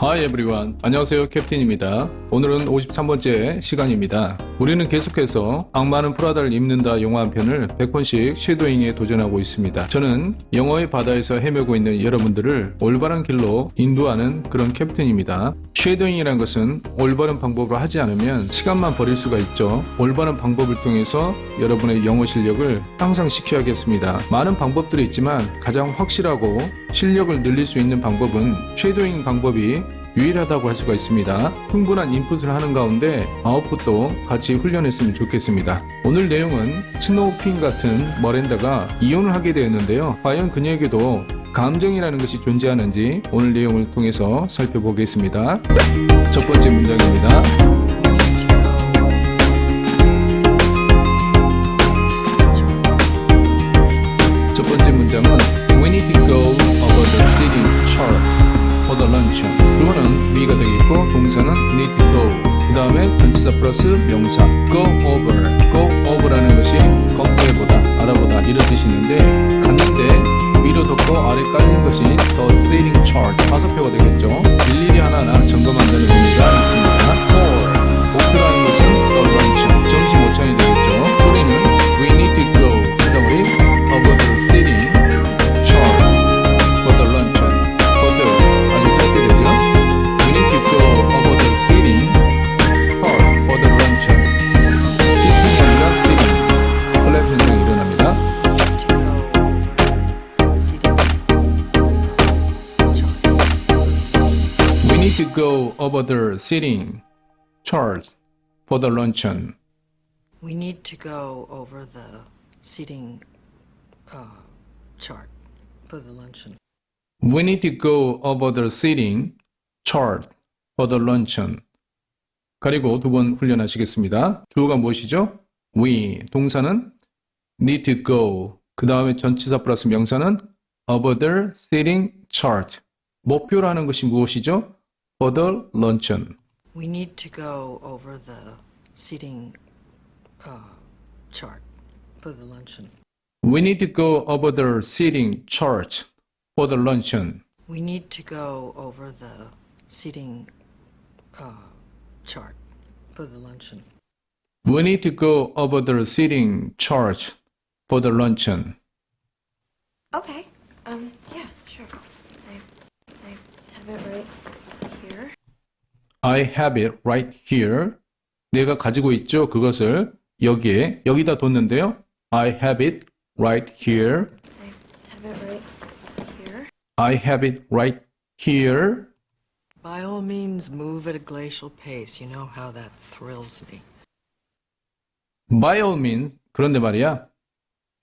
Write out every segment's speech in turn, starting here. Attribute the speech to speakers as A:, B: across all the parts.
A: Hi everyone. 안녕하세요. 캡틴입니다. 오늘은 53번째 시간입니다. 우리는 계속해서 악마는 프라다를 입는다 영화 한 편을 100번씩 쉐도잉에 도전하고 있습니다. 저는 영어의 바다에서 헤매고 있는 여러분들을 올바른 길로 인도하는 그런 캡틴입니다. 쉐도잉이란 것은 올바른 방법으로 하지 않으면 시간만 버릴 수가 있죠. 올바른 방법을 통해서 여러분의 영어 실력을 향상시켜야겠습니다. 많은 방법들이 있지만 가장 확실하고 실력을 늘릴 수 있는 방법은 쉐도잉 방법이 유일하다고 할 수가 있습니다. 충분한 인풋을 하는 가운데 아웃풋도 같이 훈련했으면 좋겠습니다. 오늘 내용은 스노우핀 같은 머랜다가 이혼을 하게 되었는데요. 과연 그녀에게도 감정이라는 것이 존재하는지 오늘 내용을 통해서 살펴보겠습니다. 첫 번째 문장입니다. 첫 번째 문장은 We need to go over the city chart for the luncheon. 그거는 we가 되겠고 동사는 need to go. 그 다음에 전치사 플러스 명사 go over. go over라는 것이 검토해보다, 알아보다 이런 뜻이 있는데 갔는데 위로 덮고 아래 깔린 것이 the sitting chart 화살표가 되겠죠. 일일이 하나하나 점검한다는 의미가 있습니다. for 목표라는 것은 the luncheon 점심 오찬이 되겠죠. 우리는 we need to go 그 다음에 over the sitting chart for the luncheon. for the 아주 짧게 되죠. we need to go over the sitting chart for the luncheon. sitting이 아니라 sitting 플랫 현상이 일어납니다. To go over the seating chart for the luncheon.
B: We need to go over the seating chart for the luncheon.
A: We need to go over the seating chart for the luncheon. 그리고 두 번 훈련하시겠습니다. 주어가 무엇이죠? We, 동사는 need to go. 그 다음에 전치사 플러스 명사는 over the seating chart. 목표라는 것이 무엇이죠? For the luncheon.
B: We need to go over the seating chart for the luncheon.
A: We need to go over the seating chart for the luncheon.
B: We need to go over the seating chart for the luncheon.
A: We need to go over the seating chart for the luncheon.
C: Okay. Yeah, sure. I have it right here.
A: I have it right here. 내가 가지고 있죠. 그것을 여기에 여기다 뒀는데요. I have it right here.
C: I have it right here.
A: I have it right here.
B: By all means, move at a glacial pace. You know how that thrills me.
A: By all means. 그런데 말이야.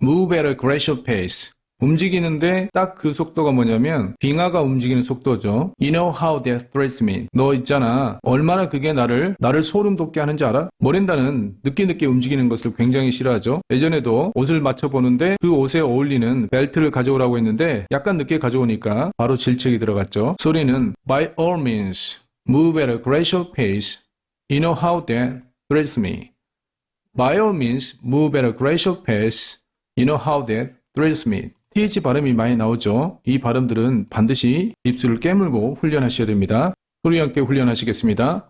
A: Move at a glacial pace. 움직이는데 딱 그 속도가 뭐냐면 빙하가 움직이는 속도죠. You know how that thrills me. 너 있잖아. 얼마나 그게 나를 소름 돋게 하는지 알아? 머린다는 늦게 움직이는 것을 굉장히 싫어하죠. 예전에도 옷을 맞춰보는데 그 옷에 어울리는 벨트를 가져오라고 했는데 약간 늦게 가져오니까 바로 질책이 들어갔죠. 소리는 By all means, move at a glacial pace. You know how that thrills me. By all means, move at a glacial pace. You know how that thrills me. TH 발음이 많이 나오죠. 이 발음들은 반드시 입술을 깨물고 훈련하셔야 됩니다. 소리 함께 훈련하시겠습니다.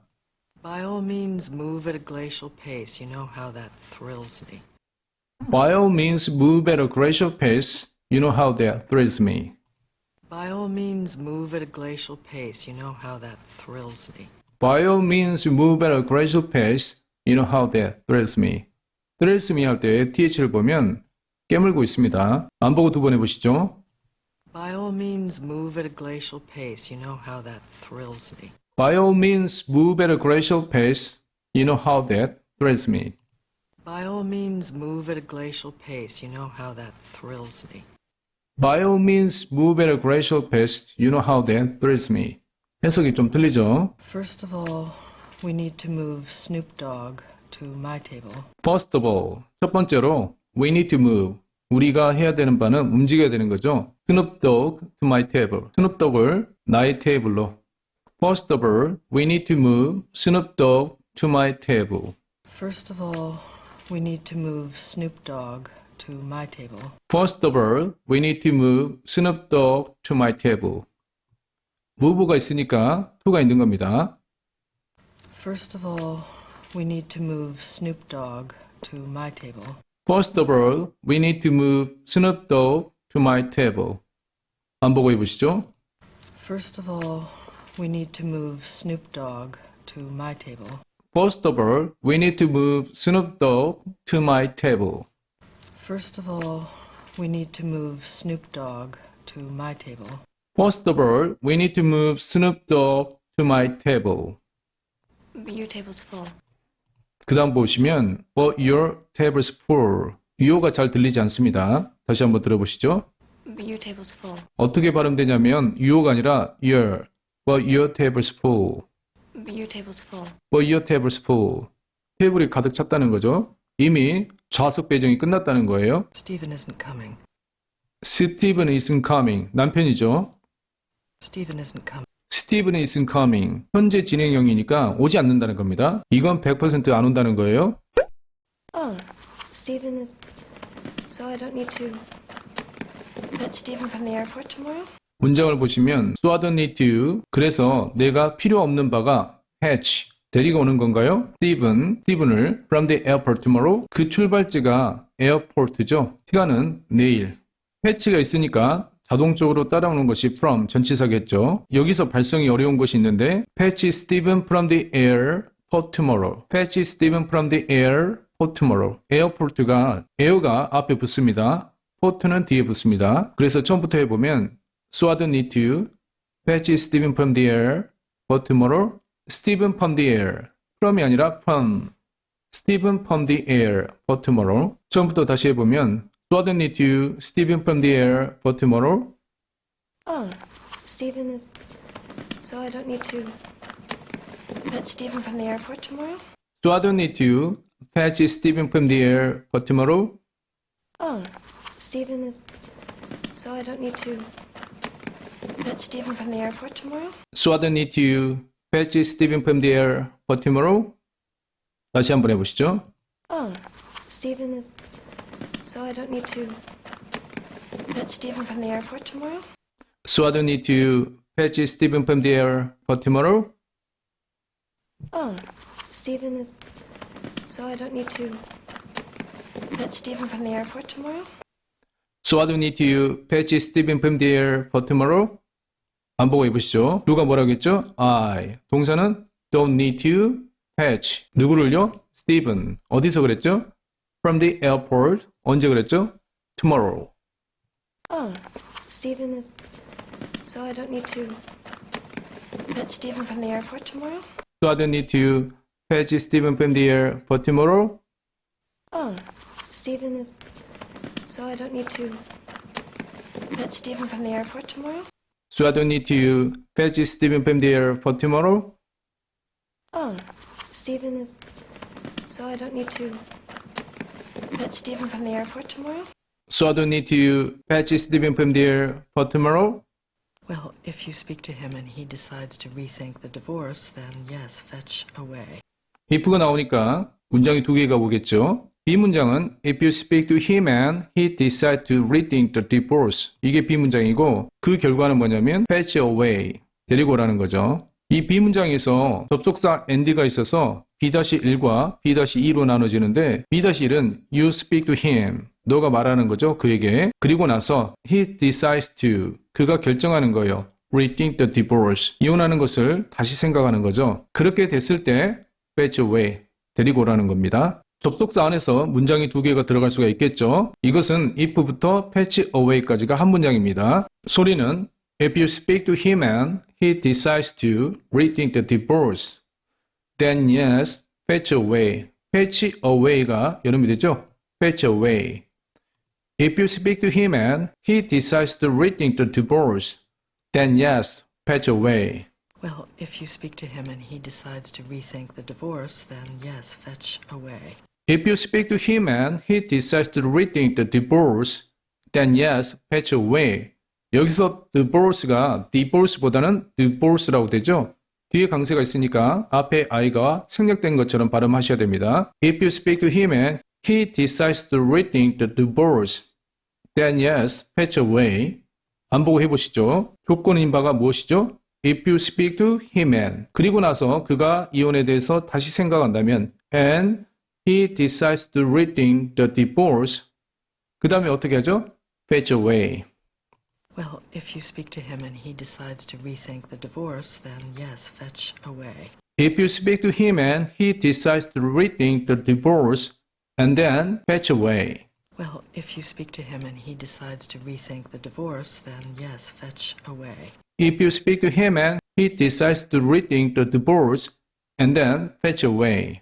B: By all means, move at a glacial pace. You know how that thrills me.
A: By all means, move at a glacial pace. You know how that thrills me.
B: By all means, move at a glacial pace. You know how that thrills me.
A: By all means, move at a glacial pace. You know how that thrills me. thrills me 할 때 TH를 보면 깨물고 있습니다. 안 보고 두 번 해보시죠.
B: By all means, move at a glacial pace. You know how that thrills me.
A: By all means, move at a glacial pace. You know how that thrills me.
B: By all means, move at a glacial pace. You know how that thrills me.
A: By all means, move at a glacial pace. You know how that thrills me. 해석이 좀 틀리죠?
B: First of all, we need to move Snoop Dogg to my table.
A: First of all, 첫 번째로 we need to move. 우리가 해야 되는 바는 움직여야 되는 거죠. Snoop Dogg to my table. Snoop Dogg을 나의 테이블로. First of all, we need to move Snoop Dogg to my table.
B: First of all, we need to move Snoop Dogg to my table.
A: First of all, we need to move Snoop Dogg to my table. move가 있으니까 to가 있는 겁니다.
B: First of all, we need to move Snoop Dogg to my table.
A: First of all, we need to move Snoop Dogg to my table. 반복을 해보시죠.
B: First of all, we need to move Snoop Dogg to my table.
A: First of all, we need to move Snoop Dogg to my table.
B: First of all, we need to move Snoop Dogg to my table.
A: First of all, we need to move Snoop Dogg to my table.
C: But your table's full.
A: 그 다음 보시면 But your table's full. 유효가 잘 들리지 않습니다. 다시 한번 들어보시죠.
C: But your table's full.
A: 어떻게 발음되냐면 유효가 아니라 your. But your table's full.
C: But your table's full.
A: But your table's full. 테이블이 가득 찼다는 거죠. 이미 좌석 배정이 끝났다는 거예요.
B: Stephen isn't coming.
A: Stephen isn't coming. 남편이죠.
B: Stephen isn't coming.
A: Stephen isn't coming. 현재 진행형이니까 오지 않는다는 겁니다. 이건 100% 안 온다는 거예요.
C: Oh, Stephen is. So I don't need to fetch Stephen from the airport tomorrow?
A: 문장을 보시면 So I don't need to. 그래서 내가 필요 없는 바가 fetch. 데리고 오는 건가요? Stephen을 from the airport tomorrow. 그 출발지가 airport죠. 시간은 내일. fetch가 있으니까 자동적으로 따라오는 것이 from 전치사겠죠. 여기서 발성이 어려운 것이 있는데 Fetch Stephen from the airport tomorrow. Fetch Stephen from the airport tomorrow. 에어포트가 air가 앞에 붙습니다. port는 뒤에 붙습니다. 그래서 처음부터 해보면 So I don't need to fetch Stephen from the airport tomorrow. Stephen from the air. from이 아니라 from. Stephen from the airport tomorrow. 처음부터 다시 해보면 So I don't need to Stephen from the airport tomorrow.
C: Oh, Stephen is. So I don't need to fetch Stephen from the airport tomorrow?
A: So I don't need to fetch Stephen from the airport tomorrow.
C: Oh, Stephen is. So I don't need to fetch Stephen from the airport tomorrow?
A: So I don't need to fetch Stephen from the airport tomorrow. 다시 한번 해보시죠.
C: Oh, Stephen is. So I don't need to fetch Stephen from the airport tomorrow?
A: So I don't need to fetch Stephen from the airport tomorrow.
C: Oh, Stephen is. So I don't need to fetch Stephen from the airport tomorrow?
A: So I don't need to fetch Stephen from the airport tomorrow. 반복해 보시죠. 누가 뭐라고 했죠? I. 동사는 don't need to fetch. 누구를요? Stephen. 어디서 그랬죠? From the airport. 언제 그랬죠? Tomorrow.
C: Oh, Stephen is. So I don't need to fetch Stephen from the airport tomorrow?
A: So I don't need to fetch Stephen from the airport tomorrow.
C: Oh, Stephen is. So I don't need to fetch Stephen from the airport tomorrow?
A: So I don't need to fetch Stephen from the airport tomorrow.
C: Oh, Stephen is. So I don't need to fetch Stephen from the airport tomorrow?
A: So I don't need to fetch Stephen from the airport tomorrow.
B: Well, if you speak to him and he decides to rethink the divorce, then yes, fetch away.
A: if가 나오니까 문장이 두 개가 오겠죠. B 문장은 if you speak to him and he decide to rethink the divorce. 이게 B 문장이고 그 결과는 뭐냐면 fetch away. 데리고 오라는 거죠. 이 B 문장에서 접속사 and가 있어서 B-1과 B-2로 나눠지는데 B-1은 you speak to him. 너가 말하는 거죠. 그에게. 그리고 나서 he decides to. 그가 결정하는 거예요. rethink the divorce. 이혼하는 것을 다시 생각하는 거죠. 그렇게 됐을 때 fetch away. 데리고 오라는 겁니다. 접속사 안에서 문장이 두 개가 들어갈 수가 있겠죠. 이것은 if부터 fetch away까지가 한 문장입니다. 소리는 If you speak to him and he decides to rethink the divorce, then yes, fetch away. fetch away가 여름이 되죠? fetch away. If you speak to him and he decides to rethink the divorce, then yes, fetch away.
B: Well, if you speak to him and he decides to rethink the divorce, then yes, fetch away.
A: If you speak to him and he decides to rethink the divorce, then yes, fetch away. 여기서 divorce가 divorce보다는 divorce라고 되죠. 뒤에 강세가 있으니까 앞에 i가 생략된 것처럼 발음하셔야 됩니다. If you speak to him and he decides to rethink the divorce, then yes, fetch away. 반복을 해보시죠. 조건인 바가 무엇이죠? if you speak to him and 그리고 나서 그가 이혼에 대해서 다시 생각한다면 and he decides to rethink the divorce 그 다음에 어떻게 하죠? fetch away.
B: Well, if you speak to him and he decides to rethink the divorce, then yes, fetch away.
A: If you speak to him and he decides to rethink the divorce and then fetch away.
B: Well, if you speak to him and he decides to rethink the divorce, then yes, fetch away.
A: If you speak to him and he decides to rethink the divorce and then fetch away.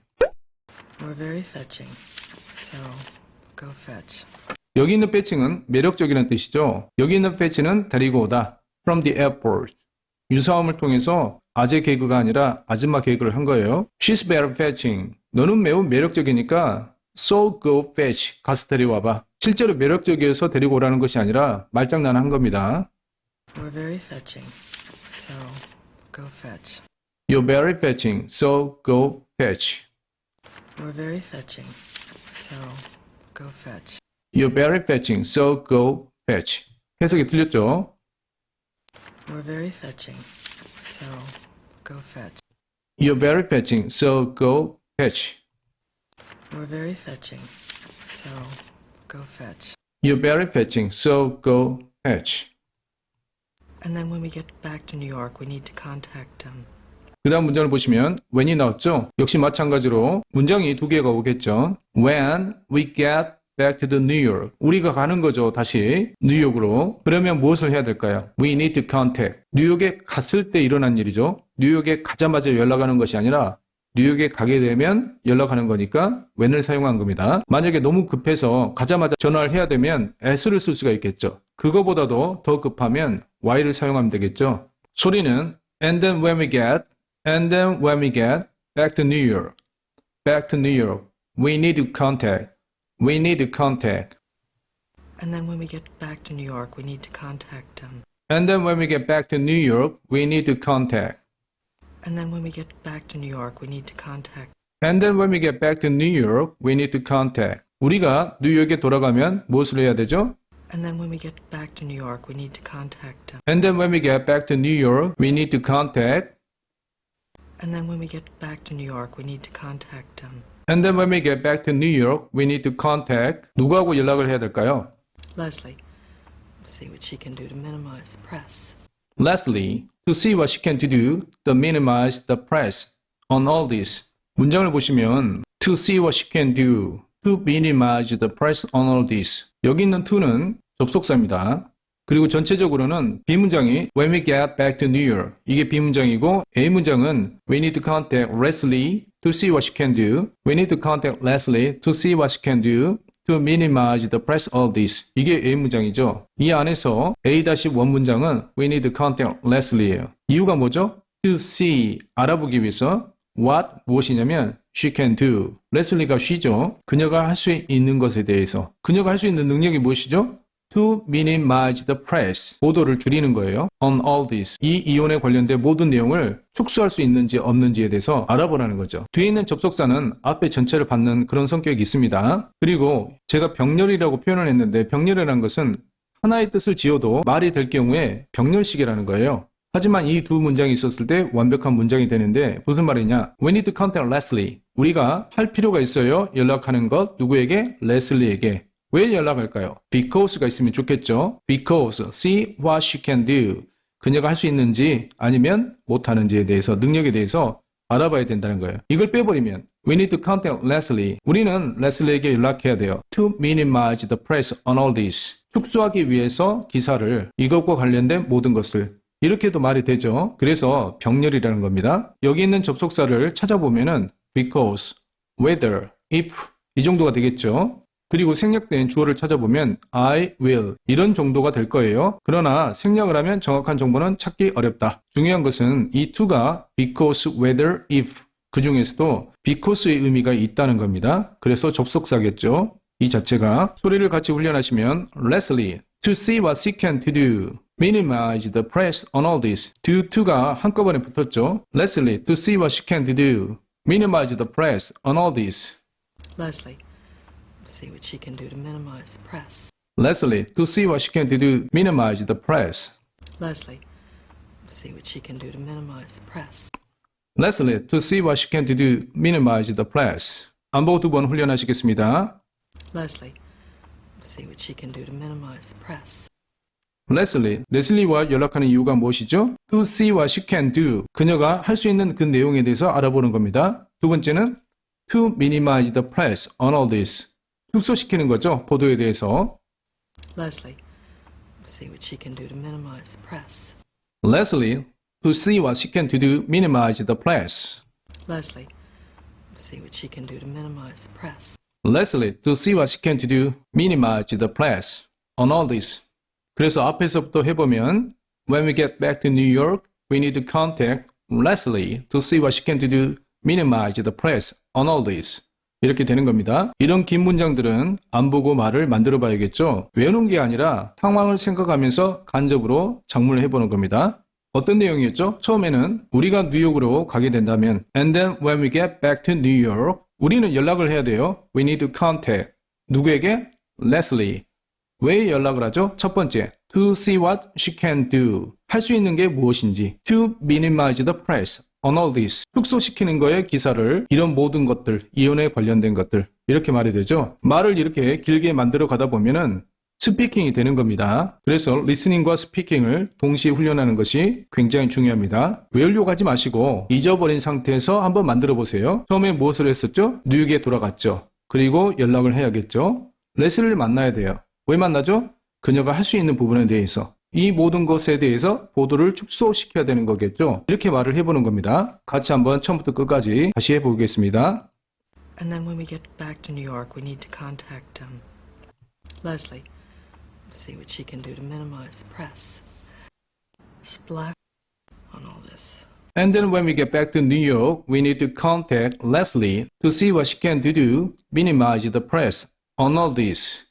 B: We're very fetching, so go fetch.
A: 여기 있는 fetching은 매력적이라는 뜻이죠. 여기 있는 fetch는 데리고 오다. From the airport. 유사음을 통해서 아재 개그가 아니라 아줌마 개그를 한 거예요. She's very fetching. 너는 매우 매력적이니까 So go fetch. 가서 데려와봐. 실제로 매력적이어서 데리고 오라는 것이 아니라 말장난한 겁니다.
B: We're very fetching, so go fetch.
A: You're very fetching. So go fetch.
B: We're very fetching, so go fetch.
A: You're very fetching. So go fetch. 해석이 틀렸죠?
B: We're very fetching, so go fetch.
A: You're very fetching. So go fetch.
B: We're very fetching, so go fetch.
A: You're very fetching. So go fetch.
B: And then when we get back to New York, we need to contact
A: 그 다음 문장을 보시면 when이 나왔죠? 역시 마찬가지로 문장이 두 개가 오겠죠. When we get back to the New York. 우리가 가는 거죠. 다시 뉴욕으로. 그러면 무엇을 해야 될까요? We need to contact. 뉴욕에 갔을 때 일어난 일이죠. 뉴욕에 가자마자 연락하는 것이 아니라 뉴욕에 가게 되면 연락하는 거니까 when을 사용한 겁니다. 만약에 너무 급해서 가자마자 전화를 해야 되면 s를 쓸 수가 있겠죠. 그거보다도 더 급하면 y를 사용하면 되겠죠. 소리는 and then when we get back to New York. Back to New York. We need to contact. We need to contact.
B: And then when we get back to New York, we need to contact
A: And then when we get back to New York, we need to contact.
B: And then when we get back to New York, we need to contact.
A: And then when we get back to New York, we need to contact. 우리가 뉴욕에 돌아가면 무엇을 해야 되죠?
B: And then when we get back to New York, we need to contact
A: And then when we get back to New York, we need to contact.
B: And then when we get back to New York, we need to contact
A: And then when we get back to New York, we need to contact. 누구하고 연락을 해야 될까요?
B: Leslie. See what she can do to minimize the press.
A: Leslie, to see what she can do to minimize the press on all this. 문장을 보시면 to see what she can do to minimize the press on all this. 여기 있는 to는 접속사입니다. 그리고 전체적으로는 B문장이 when we get back to New York 이게 B문장이고 A문장은 we need to contact Leslie to see what she can do. We need to contact Leslie to see what she can do to minimize the press of this. 이게 A문장이죠. 이 안에서 A-1 문장은 we need to contact Leslie예요. 이유가 뭐죠? to see 알아보기 위해서 what 무엇이냐면 she can do. 레슬리가 she죠. 그녀가 할 수 있는 것에 대해서. 그녀가 할 수 있는 능력이 무엇이죠? to minimize the press. 보도를 줄이는 거예요. on all this. 이 이혼에 관련된 모든 내용을 축소할 수 있는지 없는지에 대해서 알아보라는 거죠. 뒤에 있는 접속사는 앞에 전체를 받는 그런 성격이 있습니다. 그리고 제가 병렬이라고 표현을 했는데 병렬이라는 것은 하나의 뜻을 지어도 말이 될 경우에 병렬식이라는 거예요. 하지만 이 두 문장이 있었을 때 완벽한 문장이 되는데 무슨 말이냐? We need to contact Leslie. 우리가 할 필요가 있어요. 연락하는 것 누구에게? 레슬리에게. 왜 연락할까요? Because가 있으면 좋겠죠. Because see what she can do. 그녀가 할 수 있는지 아니면 못하는지에 대해서 능력에 대해서 알아봐야 된다는 거예요. 이걸 빼버리면 We need to contact Leslie. 우리는 레슬리에게 연락해야 돼요. To minimize the press on all this. 축소하기 위해서 기사를 이것과 관련된 모든 것을 이렇게도 말이 되죠. 그래서 병렬이라는 겁니다. 여기 있는 접속사를 찾아보면은 because, whether, if 이 정도가 되겠죠. 그리고 생략된 주어를 찾아보면 I will 이런 정도가 될 거예요. 그러나 생략을 하면 정확한 정보는 찾기 어렵다. 중요한 것은 이 to가 because, whether, if 그 중에서도 because의 의미가 있다는 겁니다. 그래서 접속사겠죠. 이 자체가 소리를 같이 훈련하시면 Leslie, to see what she can to do. Minimize the press on all this. to가 한꺼번에 붙었죠. Leslie, to see what she can to do. Minimize the press on all this.
B: Leslie. See what she can do to minimize the press.
A: Leslie, to see what she can do to minimize the press.
B: Leslie. See what she can do to minimize the press.
A: Leslie, to see what she can do to minimize the press. 안보 2번 훈련하시겠습니다.
B: Leslie, see what she can do to minimize the press.
A: 레슬리와 연락하는 이유가 무엇이죠? To see what she can do. 그녀가 할 수 있는 그 내용에 대해서 알아보는 겁니다. 두 번째는 to minimize the press on all this. 축소시키는 거죠. 보도에 대해서.
B: Leslie, see what she can do to minimize the press.
A: Leslie, to see what she can do to minimize the press.
B: Leslie, see what she can do to minimize the press.
A: Leslie, to see what she can do to minimize the press on all this. 그래서 앞에서부터 해보면 When we get back to New York, we need to contact Leslie to see what she can do to minimize the press on all this. 이렇게 되는 겁니다. 이런 긴 문장들은 안 보고 말을 만들어 봐야겠죠. 외우는 게 아니라 상황을 생각하면서 간접으로 작문을 해보는 겁니다. 어떤 내용이었죠? 처음에는 우리가 뉴욕으로 가게 된다면 And then when we get back to New York, 우리는 연락을 해야 돼요. We need to contact. 누구에게? Leslie. 왜 연락을 하죠? 첫 번째, to see what she can do. 할 수 있는 게 무엇인지. To minimize the press on all this. 축소시키는 거에 기사를 이런 모든 것들, 이혼에 관련된 것들 이렇게 말이 되죠. 말을 이렇게 길게 만들어 가다 보면은 스피킹이 되는 겁니다. 그래서 리스닝과 스피킹을 동시에 훈련하는 것이 굉장히 중요합니다. 외우려고 하지 마시고 잊어버린 상태에서 한번 만들어 보세요. 처음에 무엇을 했었죠? 뉴욕에 돌아갔죠. 그리고 연락을 해야겠죠. 레슬리를 만나야 돼요. 왜 만나죠? 그녀가 할 수 있는 부분에 대해서 이 모든 것에 대해서 보도를 축소시켜야 되는 거겠죠. 이렇게 말을 해보는 겁니다. 같이 한번 처음부터 끝까지 다시 해보겠습니다.
B: And then when we get back to New York, we need to contact Leslie. See what she can do to minimize the press. Splash on all this.
A: And then when we get back to New York, we need to contact Leslie to see what she can do to minimize the press on all this.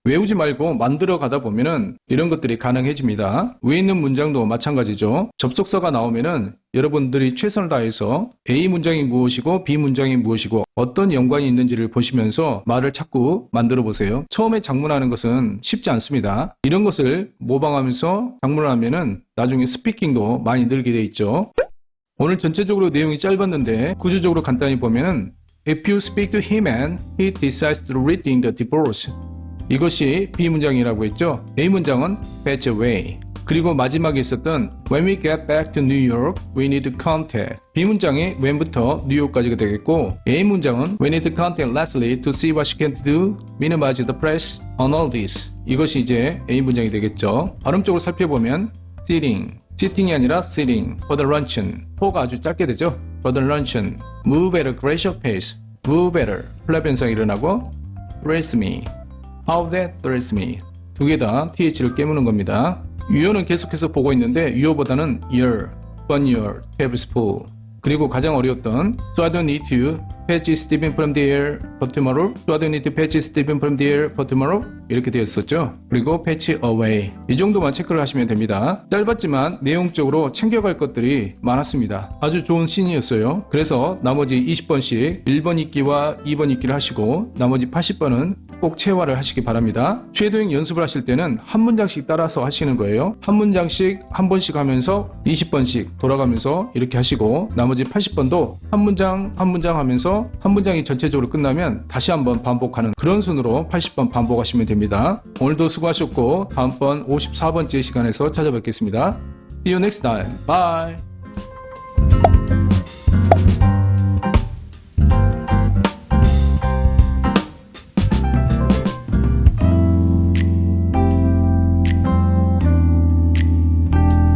A: 외우지 말고 만들어 가다 보면은 이런 것들이 가능해집니다. 위에 있는 문장도 마찬가지죠. 접속사가 나오면은 여러분들이 최선을 다해서 A 문장이 무엇이고 B 문장이 무엇이고 어떤 연관이 있는지를 보시면서 말을 자꾸 만들어 보세요. 처음에 작문하는 것은 쉽지 않습니다. 이런 것을 모방하면서 작문을 하면은 나중에 스피킹도 많이 늘게 돼 있죠. 오늘 전체적으로 내용이 짧았는데 구조적으로 간단히 보면은 If you speak to him and he decides to reading the divorce. 이것이 B 문장이라고 했죠. A 문장은 fetch away. 그리고 마지막에 있었던 When we get back to New York, we need to contact. B 문장이 when부터 뉴욕까지가 되겠고 A 문장은 We need to contact Leslie to see what she can do, minimize the press on all this. 이것이 이제 A 문장이 되겠죠. 발음적으로 살펴보면 sitting이 아니라 sitting, for the luncheon. 포가 아주 짧게 되죠. for the luncheon. Move at a gradual pace. Move better. 플랍 현상이 일어나고 Dress me. How that thrills me. 두 개 다 TH를 깨무는 겁니다. 유효는 계속해서 보고 있는데 유효보다는 your, your, tablespoon. 그리고 가장 어려웠던 So I don't need to fetch Stephen from there for tomorrow. So I don't need to fetch Stephen from there for tomorrow. 이렇게 되었었죠. 그리고 fetch away. 이 정도만 체크를 하시면 됩니다. 짧았지만 내용적으로 챙겨갈 것들이 많았습니다. 아주 좋은 씬이었어요. 그래서 나머지 20번씩 1번 읽기와 2번 읽기를 하시고 나머지 80번은 꼭 체화를 하시기 바랍니다. 쉐도잉 연습을 하실 때는 한 문장씩 따라서 하시는 거예요. 한 문장씩 한 번씩 하면서 20번씩 돌아가면서 이렇게 하시고 나머지 80번도 한 문장 한 문장 하면서 한 문장이 전체적으로 끝나면 다시 한번 반복하는 그런 순으로 80번 반복하시면 됩니다. 오늘도 수고하셨고 다음번 54번째 시간에서 찾아뵙겠습니다. See you next time. Bye.